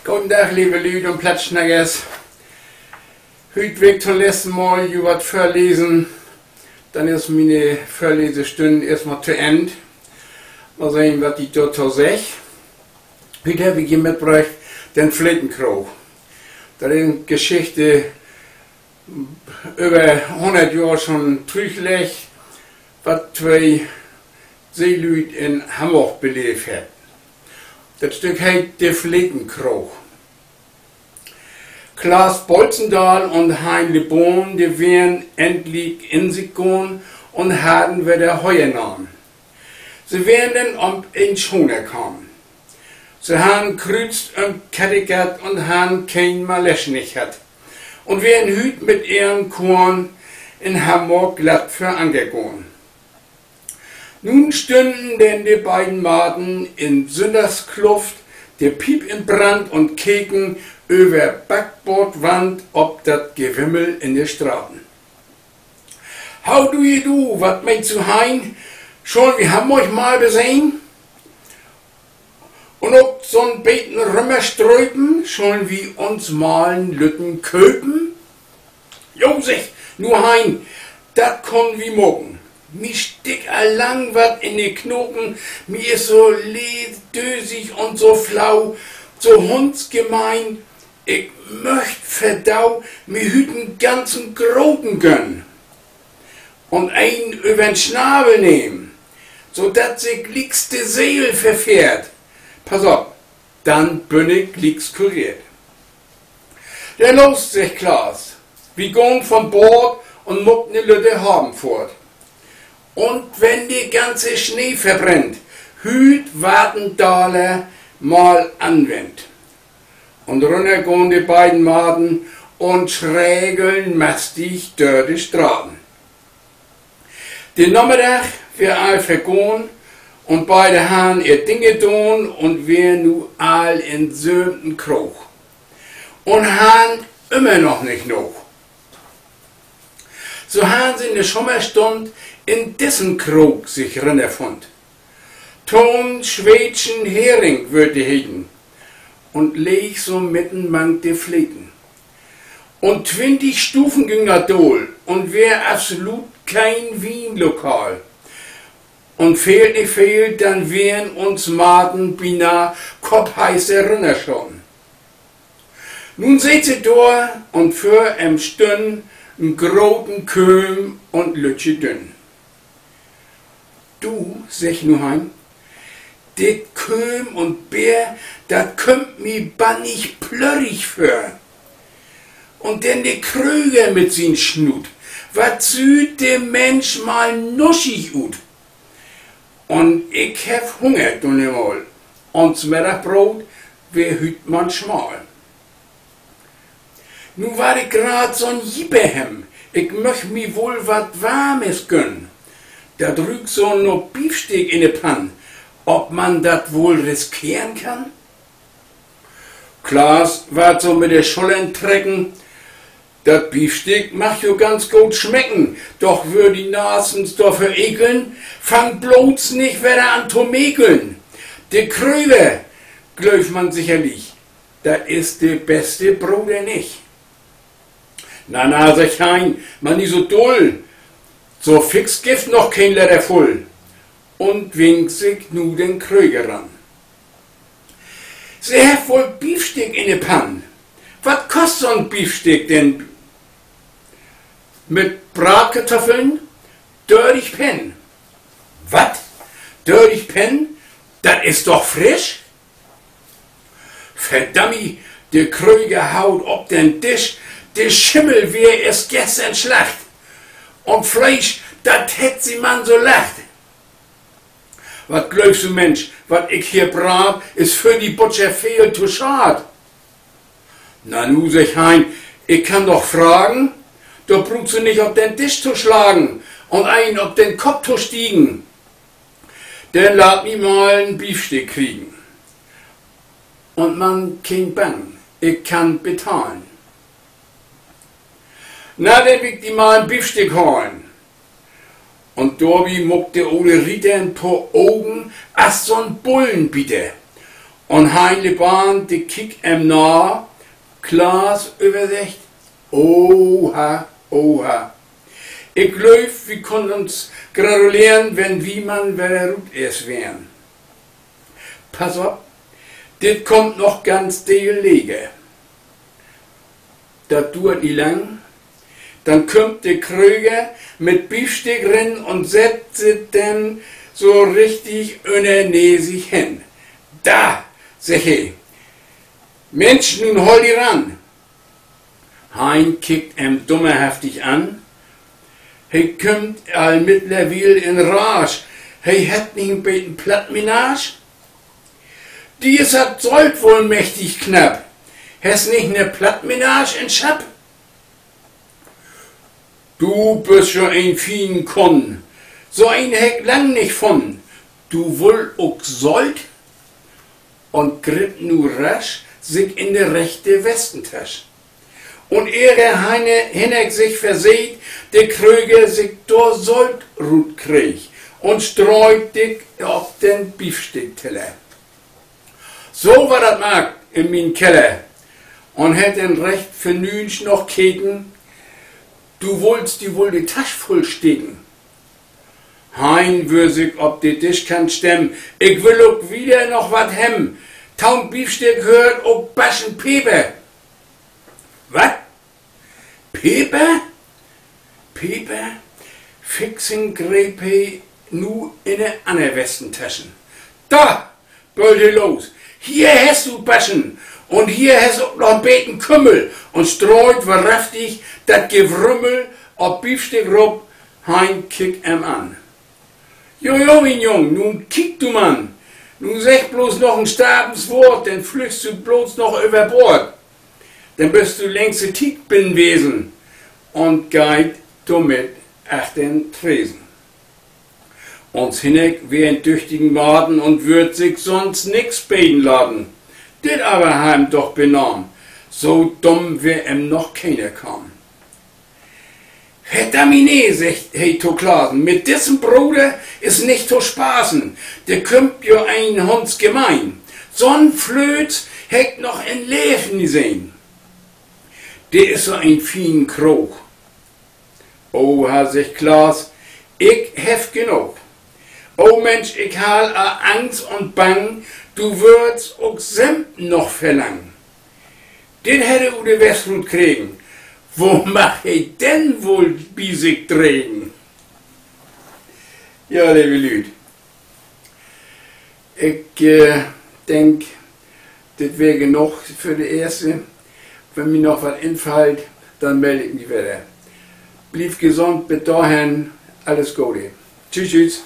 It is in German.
Guten Tag, liebe Leute und Platzschnackers. Heute will ich zum letzten Mal was vorlesen. Dann ist meine Vorlesestunde erstmal zu Ende. Mal sehen, was ich dort sage. Heute habe ich hier mitgebracht den Flintenkroch. Das ist eine Geschichte über 100 Jahre schon zurückliegt, was zwei Seeleute in Hamburg belebt haben. Das Stück heißt der Flintenkroch. Klaas Bolzendahl und Hein Le Bon, die wären endlich in sich gegangen und hatten wieder Heuer genommen. Sie wären dann um in Schoner gekommen. Sie haben kreuzt und Kattegat und haben kein Malesch nicht hat. Und wären hüt mit ihren Korn in Hamburg glatt für angegangen. Nun stünden denn die beiden Maden in Sünderskluft, der Piep in Brand und keken über Backbordwand ob dat Gewimmel in der Straßen. How do you do, wat meinst du hein? Schon, wir haben euch mal gesehen? Und ob so'n beten Römerströpen, schon wie uns malen Lütten köpen? Josef, nur hein, dat kon wie morgen. Mi stick allang wat in die Knochen, mi is so dösig und so flau, so hundsgemein. Ich möcht verdau, mi hüten ganzen Groten gönn. Und ein übern Schnabel nehmen, so dat sich liegste Seel verfährt. Pass auf, dann bin ich liegst kuriert. Der lost sich Klaas, wie gong von Bord und muckt ne Lütte haben fort. Und wenn die ganze Schnee verbrennt, hüt Wartendaler mal anwendt. Und runter gehen die beiden Maden und schrägeln mastig durch die Straßen. Den Nachmittag wir all vergehen und beide haben ihr Dinge tun und wir nu all in sömten Kroch. Und haben immer noch nicht noch. So haben sie in der Sommerstund in dessen Krog sich rinnerfund. Ton, Schwedschen, Hering würde hegen und leg so mitten mang de Fleten. Und 20 Stufen ging er dol und wär absolut kein Wienlokal. Und fehlt nicht fehlt, dann wären uns Maden bina kopfheiße Rinner schon. Nun seht sie da und für em Stünn n groten Köhm und Lütsche dünn. Du, sech nu heim, det Köhm und Bär, dat kümmt mi bannig plörrig für. Und denn de Kröger mit sin Schnut, wat süd de Mensch mal nuschig ut. Und ich hef Hunger, du mal, und zum Mittagbrot wär hüt man schmal. Nu war ich grad so'n Jipperhem, ich möcht mi wohl wat Warmes gönn. Da drückt so noch Beefsteak in de Pann, ob man dat wohl riskieren kann? Klaas wart so mit der Schultern trecken, dat Beefsteak macht jo ganz gut schmecken, doch würd die Nasens doch verekeln, fang bloß nicht wieder an zu mäkeln. De Kröger, glöf man sicherlich, da ist de beste Bruder nicht. Na, sag hein, man nie so dull, so fix Gift noch kein Leder voll. Und winkt sich nu den Kröger ran. Sie hat wohl Beefsteak in de Pann. Was kostet so'n Beefsteak denn? Mit Bratkartoffeln? 30 Pen. Was? 30 Pen? Das ist doch frisch? Verdammt, der Kröger haut ob den Tisch, der Schimmel wär erst gestern Schlacht. Und Fleisch, dat hätt sie man so lacht. Was glaubst du, Mensch, was ich hier brat, ist für die Butcher viel zu schad. Na nu, sech hein, ich kann doch fragen, da brauchst du nicht auf den Tisch zu schlagen und einen auf den Kopf zu stiegen. Dann lad mi mal n Beefsteak kriegen. Und man kein Bang, ich kann bezahlen. Na, dann will ich die mal ein Beefsteak holen. Und Dorbi muckte Ole Ritter ein paar Augen, as so'n Bullenbiete. Und Heinle Bahn, die kick nah, Klaas Übersicht, oha, oha. Ich glaub, wir können uns gratulieren, wenn wie man wieder gut erst wären. Pass auf, das kommt noch ganz gelegen. Das dauert nicht lang. Dann kommt der Krüger mit Beefsteak rein und setzt dann so richtig unternäsig hin. Da, sag ich, Mensch, nun hol die ran. Hein kickt ihm dummerhaftig an. He kommt all mittlerweile in Rage. He hat nicht ein bisschen Plattminage? Die ist hat sollt wohl mächtig knapp. Hast nicht ne Plattminage in Schapp? Du bist schon ein fein Konn. So ein heck lang nicht von. Du wohl auch sollt? Und griff nu rasch sich in de rechte Westentasche. Und ehre Heine Hinneck sich verseht, der Kröger sich durch Soldrut krieg und streut dick auf den Beefsteak-Teller. So war das mag in min Keller und hätt den recht vernünftig noch keken, du wollst die wohl die Tasche voll stecken. Hein würsig ob die Tisch kann stemmen, ich will auch wieder noch wat hem, taum Beefsteak hört auch Baschen Pepe. Was? Pepe? Pepe? Fixing Grepe nu in de andere Westentaschen. Da, böllte los. Hier hast du Baschen und hier hast du noch ein Beten Kümmel und streut wahrhaftig dat Gewrümmel ob Beefsteak rob, Hein kick an. Jojo, mein Jung, nun kick du Mann. Nun sag bloß noch ein Stabenswort, denn flüchst du bloß noch über Bord. Dann bist du längst Tick bin wesen und geit damit ach den Tresen. Uns Hinneck wären tüchtigen Maden und würd sich sonst nix beten laden. Dit aber heim doch benahm, so dumm wär em noch keiner kam. Vetamine, sagt hey to Klasen, mit diesem Bruder ist nicht zu spaßen, der kümmt jo ein Hunds gemein. So'n Flöz heck noch in Leben gesehen. Der ist so ein fein Krog. Oha, sagt Klaas, ich hef genug. Oh Mensch, ich hal a Angst und Bang, du würdst auch Semp noch verlangen. Den hätte Ude Westrut kriegen. Wo mach ich denn wohl Bisig drehen? Ja, liebe Lüd, ich denk, das wäre genug für die erste. Wenn mir noch was einfällt, dann melde ich mich wieder. Blieb gesund, bis dahin, alles Gute. Tschüss, tschüss.